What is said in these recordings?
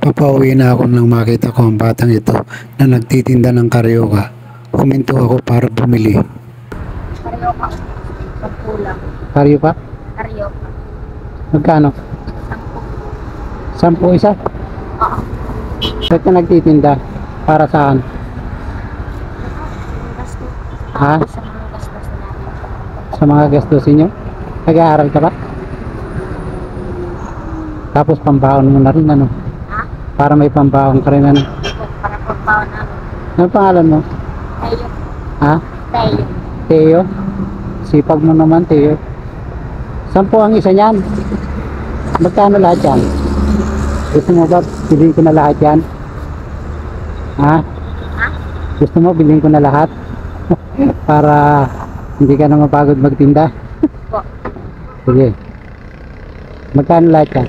Papauwi na ako nang makita ko ang batang ito na nagtitinda ng karyoka. Huminto ako para bumili. Karyoka. Pagkulang. Karyoka? Karyoka. Magkano? 10 isa? Oo. Ba't ka nagtitinda? Para saan? Gasto. Ha? Sa mga gastos namin. Sa mga gastusin nyo? Nag-aaral ka ba? Tapos pambaon mo na rin ano? Ha? Para may pambaon ka rin ano? Para pagbaon namin. Ano pangalan mo? Tayo. Ha? Tayo. Teo? Sipag mo naman Teo. 10 ang isa niyan. Magkano lahat yan? Gusto mo ba bilhin ko na lahat yan? Ha? Ha? Gusto mo bilhin ko na lahat? Para hindi ka na mapagod magtinda? Po. Sige. Magkano lahat yan?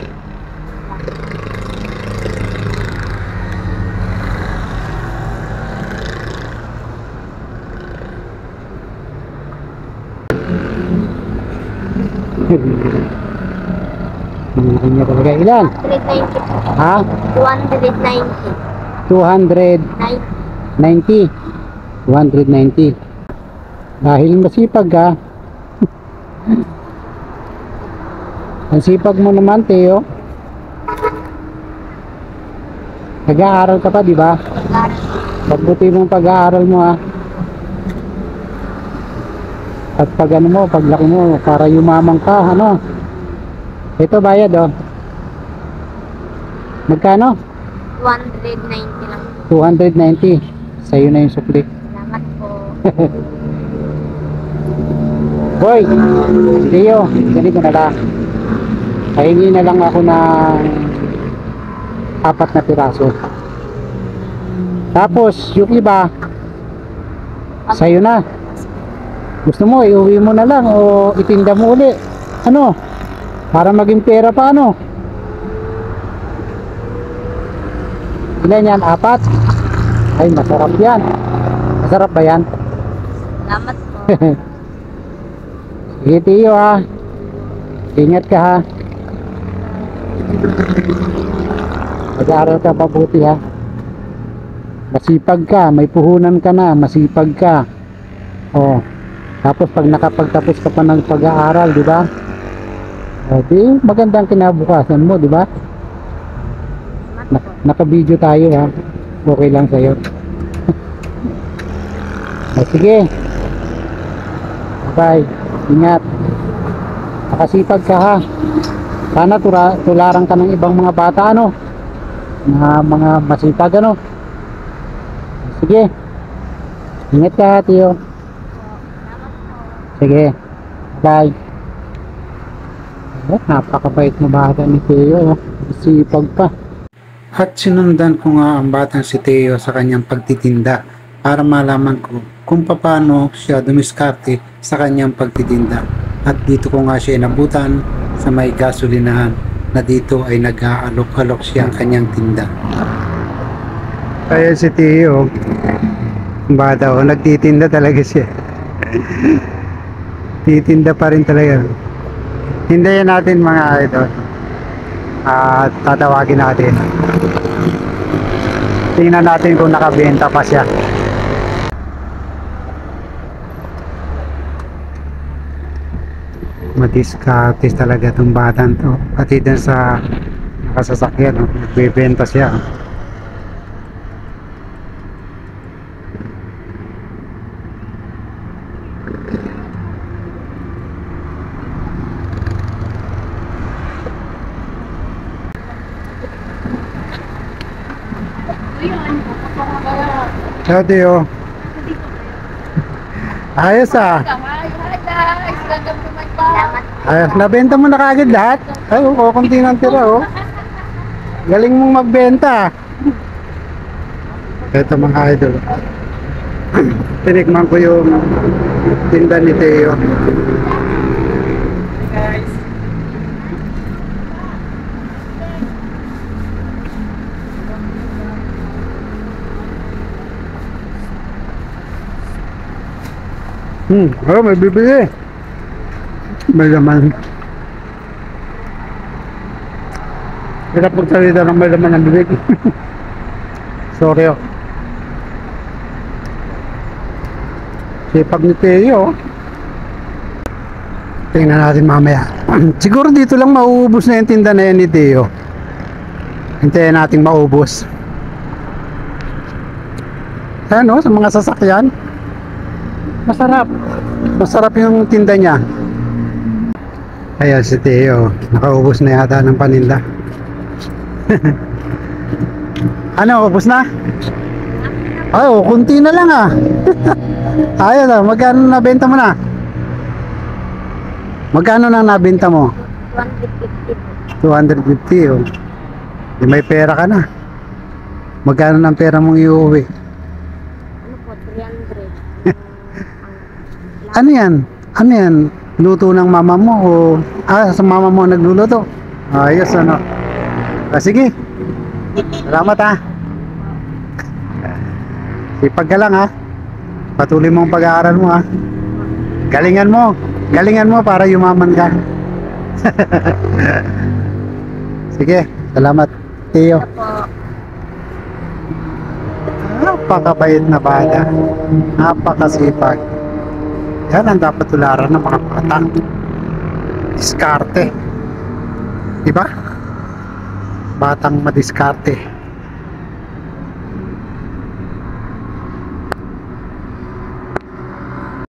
Bilhin niya talaga. Ilan? 190. Ha? 290. 290. 90. 190. Dahil masipag ka. Ang sipag mo naman, Teo. Nag-aaral ka pa, di ba? Pagbuti mong pag-aaral mo, ha. At pag ano mo, paglaki mo, para yumamang ka, ano. Ito bayad, oh. Magkano? 290 lang. 290. Sa'yo na yung sukli. Salamat po. Boy, Leo, ganito na lang. Pahingi na lang ako ng 4 na piraso. Tapos, yung iba, sa'yo na. Gusto mo, iuwi mo na lang o itinda mo uli. Ano? Para maging pera pa, ano? Ilan yan? 4? Ay, masarap yan. Masarap ba yan? Salamat po. Sige, Tiyo, ha. Ingat ka, ha. Mag-aaral ka mabuti, ha. Masipag ka, may puhunan ka na, masipag ka. Oh. Tapos pag nakapagtapos ka pa ng pag-aaral, di ba? Di magandang kinabukasan mo, di ba? Naka-video tayo, ha. Okay lang sa'yo. Sige. Bye. Ingat. Nakasipag ka, ha. Sana tularan ka ng ibang mga bata, ano? Mga masipag, ano? Sige. Ingat ka, Tiyo. Sige. Bye. Napakabait na bata ni Teo. Sipag pa. At sinundan ko nga ang batang si Teo sa kanyang pagtitinda para malaman ko kung paano siya dumiskarte sa kanyang pagtitinda. At dito ko nga siya inabutan sa may gasolinahan na dito ay nag-aalok-alok siya ang kanyang tinda. Kaya si Teo, bata o, nagtitinda talaga siya. Titinda pa rin talaga. Hintayin natin mga idol. At tatawagin natin. Tingnan natin kung nakabenta pa siya. Madiskartes talaga itong batang to. Pati din sa nakasasakyan, no? Nagbebenta siya. Dati, oh. Ayos, ah. Ayos, nabenta mo na kagad lahat? Ay, oh, kunti ng tira, oh. Galing mong magbenta. Ito mga idol. Tinikman ko yung tinda ni Teo. Oh, may bibili. May laman. Hirap magsalita ng may laman ng bibig. Sorry oh. Sipag ni Teo. Tingnan natin mamaya. Siguro dito lang mauubos na yung tinda na yan ni Teo. Hintayin natin maubos. Ano, sa mga sasakyan. Masarap. Masarap yung tinda niya. Ayan si Teo. Nakaubos na yata ng paninda. Ano, ubos na? Ay, oh, kunti na lang ah. Ayun ah, magkano nabenta mo na? Magkano na nabenta mo? 250 po. 250 oh. Di may pera ka na. Magkano ng pera mong iuwi? Ano po, 300. Ano yan? Ano yan? Luto ng mama mo o sa mama mo nagluluto? Ayos ano. Sige. Salamat ha. Sipag ka lang ha. Patuloy mong pag-aaral mo ha. Galingan mo. Galingan mo para yumaman ka. Sige. Salamat. Teo. Ito po. Napakabait na bata. Napakasipag. Yan ang dapat tularan ng mga bata. Diskarte. Diba? Batang madiskarte.